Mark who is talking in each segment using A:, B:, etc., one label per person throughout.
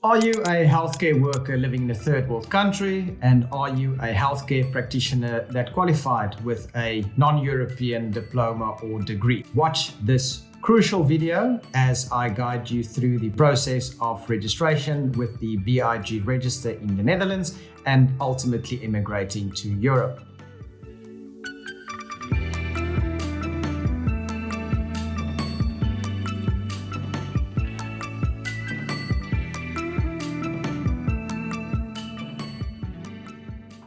A: Are you a healthcare worker living in a third world country? And are you a healthcare practitioner that qualified with a non-European diploma or degree? Watch this crucial video as I guide you through the process of registration with the B.I.G Register in the Netherlands and ultimately immigrating to Europe.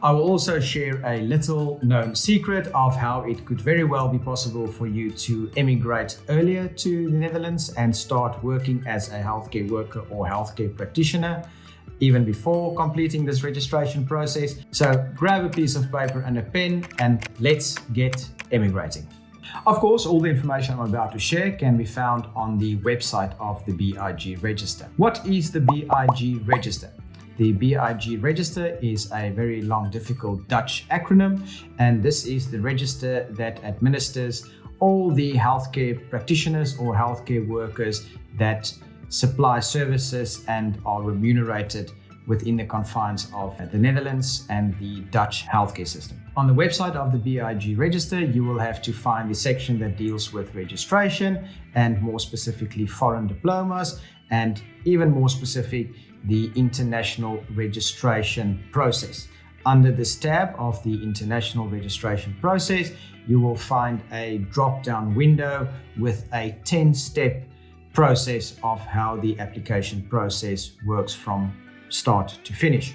A: I will also share a little known secret of how it could very well be possible for you to emigrate earlier to the Netherlands and start working as a healthcare worker or healthcare practitioner even before completing this registration process. So grab a piece of paper and a pen and let's get emigrating. Of course, all the information I'm about to share can be found on the website of the B.I.G Register. What is the B.I.G Register? The B.I.G Register is a very long, difficult Dutch acronym, and this is the register that administers all the healthcare practitioners or healthcare workers that supply services and are remunerated within the confines of the Netherlands and the Dutch healthcare system. On the website of the B.I.G Register, you will have to find the section that deals with registration and more specifically foreign diplomas, and even more specific, the international registration process. Under this tab of the international registration process, you will find a drop-down window with a 10-step process of how the application process works from start to finish.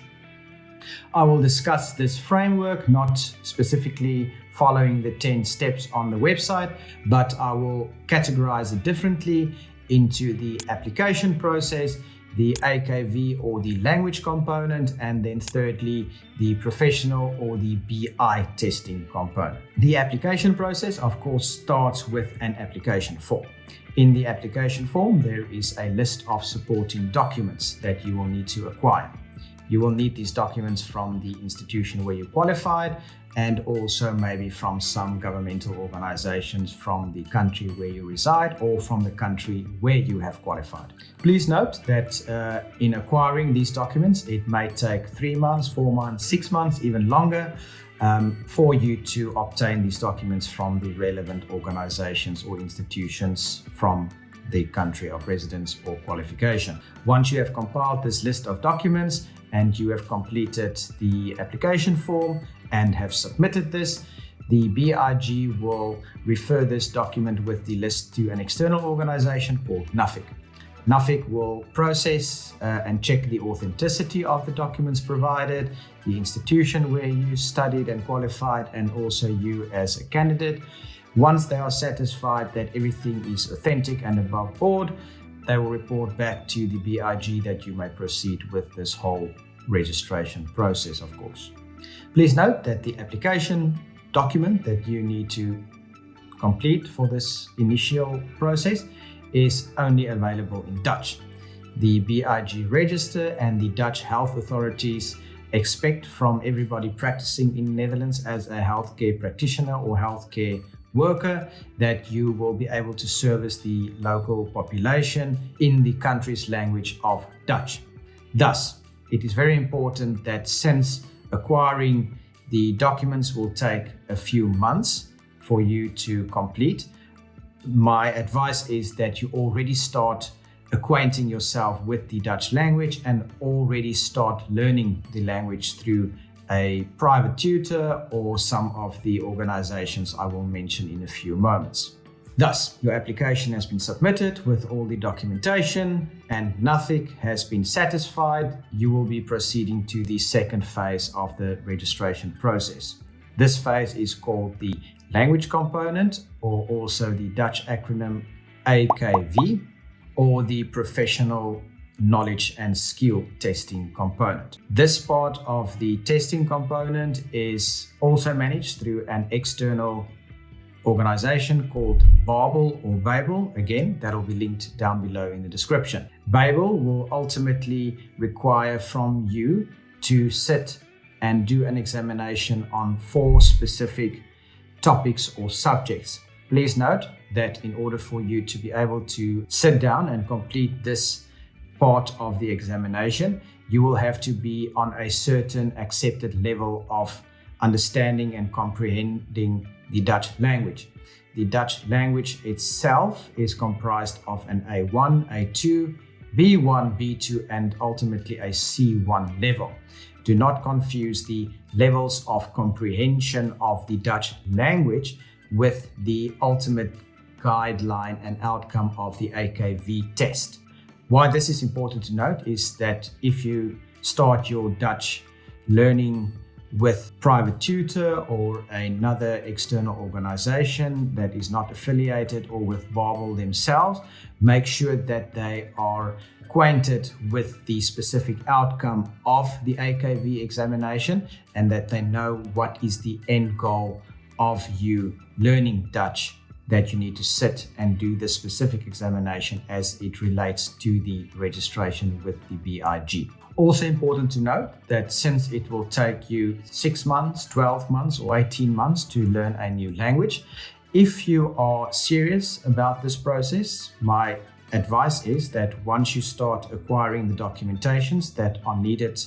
A: I will discuss this framework, not specifically following the 10 steps on the website, but I will categorize it differently into the application process, the AKV or the language component, and then thirdly, the professional or the BI testing component. The application process, of course, starts with an application form. In the application form, there is a list of supporting documents that you will need to acquire. You will need these documents from the institution where you qualified, and also maybe from some governmental organizations from the country where you reside or from the country where you have qualified. Please note that in acquiring these documents, it may take 3 months, 4 months, 6 months, even longer for you to obtain these documents from the relevant organizations or institutions from the country of residence or qualification. Once you have compiled this list of documents and you have completed the application form and have submitted this, the B.I.G will refer this document with the list to an external organization called Nuffic. Nuffic will process and check the authenticity of the documents provided, the institution where you studied and qualified, and also you as a candidate. Once they are satisfied that everything is authentic and above board, they will report back to the B.I.G that you may proceed with this whole registration process, of course. Please note that the application document that you need to complete for this initial process is only available in Dutch. The B.I.G Register and the Dutch health authorities expect from everybody practicing in the Netherlands as a healthcare practitioner or healthcare worker that you will be able to service the local population in the country's language of Dutch. Thus, it is very important that since acquiring the documents will take a few months for you to complete, my advice is that you already start acquainting yourself with the Dutch language and already start learning the language through a private tutor or some of the organizations I will mention in a few moments. Thus, your application has been submitted with all the documentation and Nuffic has been satisfied. You will be proceeding to the second phase of the registration process. This phase is called the language component, or also the Dutch acronym AKV, or the professional knowledge and skill testing component. This part of the testing component is also managed through an external organization called Babel or Babel. Again, that will be linked down below in the description. Babel will ultimately require from you to sit and do an examination on 4 specific topics or subjects. Please note that in order for you to be able to sit down and complete this part of the examination, you will have to be on a certain accepted level of understanding and comprehending the Dutch language. The Dutch language itself is comprised of an A1, A2, B1, B2, and ultimately a C1 level. Do not confuse the levels of comprehension of the Dutch language with the ultimate guideline and outcome of the AKV test. Why this is important to note is that if you start your Dutch learning with private tutor or another external organization that is not affiliated, or with Babel themselves, make sure that they are acquainted with the specific outcome of the AKV examination and that they know what is the end goal of you learning Dutch, that you need to sit and do the specific examination as it relates to the registration with the B.I.G. Also important to note that since it will take you 6 months, 12 months or 18 months to learn a new language, if you are serious about this process, my advice is that once you start acquiring the documentations that are needed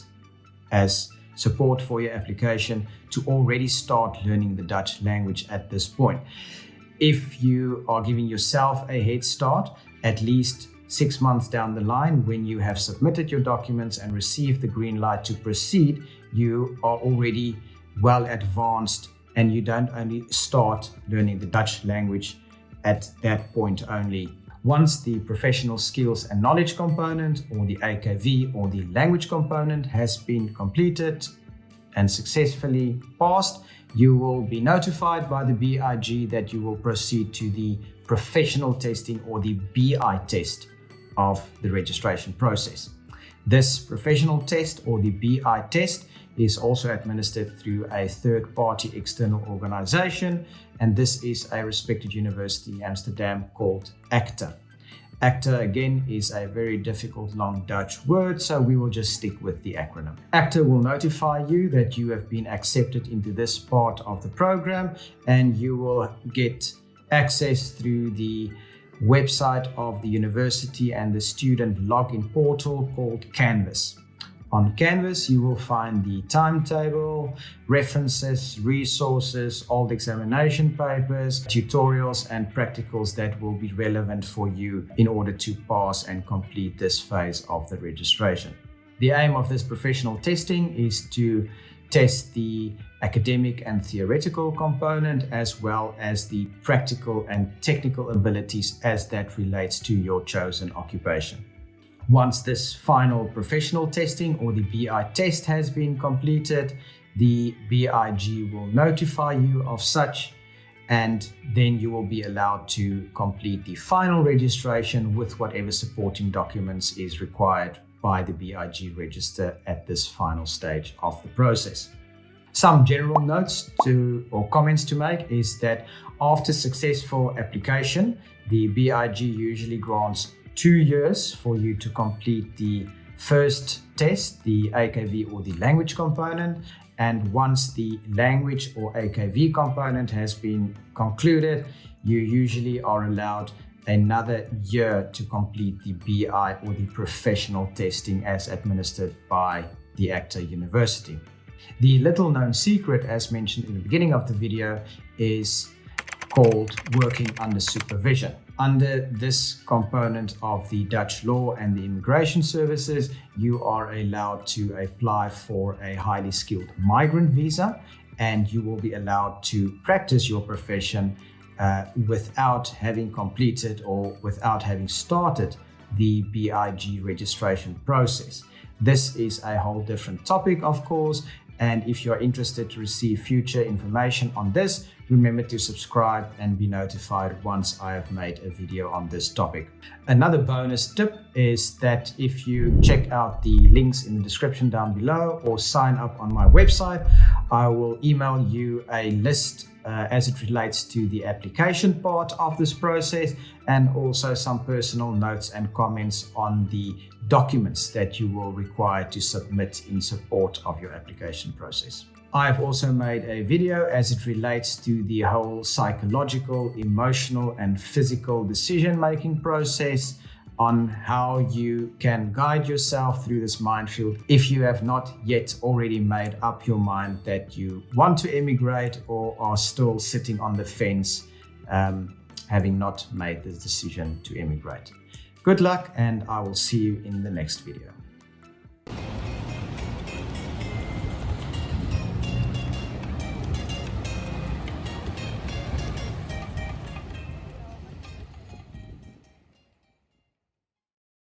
A: as support for your application, to already start learning the Dutch language at this point. If you are giving yourself a head start, at least 6 months down the line, when you have submitted your documents and received the green light to proceed, you are already well advanced and you don't only start learning the Dutch language at that point only. Once the professional skills and knowledge component, or the AKV or the language component, has been completed and successfully passed, you will be notified by the B.I.G that you will proceed to the professional testing, or the B.I. test of the registration process. This professional test, or the B.I. test, is also administered through a third-party external organization, and this is a respected university in Amsterdam called ACTA. ACTA, again, is a very difficult long Dutch word, so we will just stick with the acronym. ACTA will notify you that you have been accepted into this part of the program, and you will get access through the website of the university and the student login portal called Canvas. On Canvas, you will find the timetable, references, resources, old examination papers, tutorials, and practicals that will be relevant for you in order to pass and complete this phase of the registration. The aim of this professional testing is to test the academic and theoretical component, as well as the practical and technical abilities as that relates to your chosen occupation. Once this final professional testing, or the B.I. test, has been completed, the B.I.G will notify you of such, and then you will be allowed to complete the final registration with whatever supporting documents is required by the B.I.G Register at this final stage of the process. Some general notes or comments to make is that after successful application, the B.I.G usually grants 2 years for you to complete the first test, the AKV or the language component, and once the language or AKV component has been concluded, you usually are allowed another year to complete the BI or the professional testing as administered by the ACTA University. The little known secret, as mentioned in the beginning of the video, is called working under supervision. Under this component of the Dutch law and the immigration services, you are allowed to apply for a highly skilled migrant visa, and you will be allowed to practice your profession without having completed or without having started the B.I.G registration process. This is a whole different topic, of course, and if you are interested to receive future information on this, remember to subscribe and be notified once I have made a video on this topic. Another bonus tip is that if you check out the links in the description down below or sign up on my website, I will email you a list as it relates to the application part of this process, and also some personal notes and comments on the documents that you will require to submit in support of your application process. I've also made a video as it relates to the whole psychological, emotional, and physical decision-making process on how you can guide yourself through this minefield if you have not yet already made up your mind that you want to emigrate or are still sitting on the fence, having not made the decision to emigrate. Good luck, and I will see you in the next video.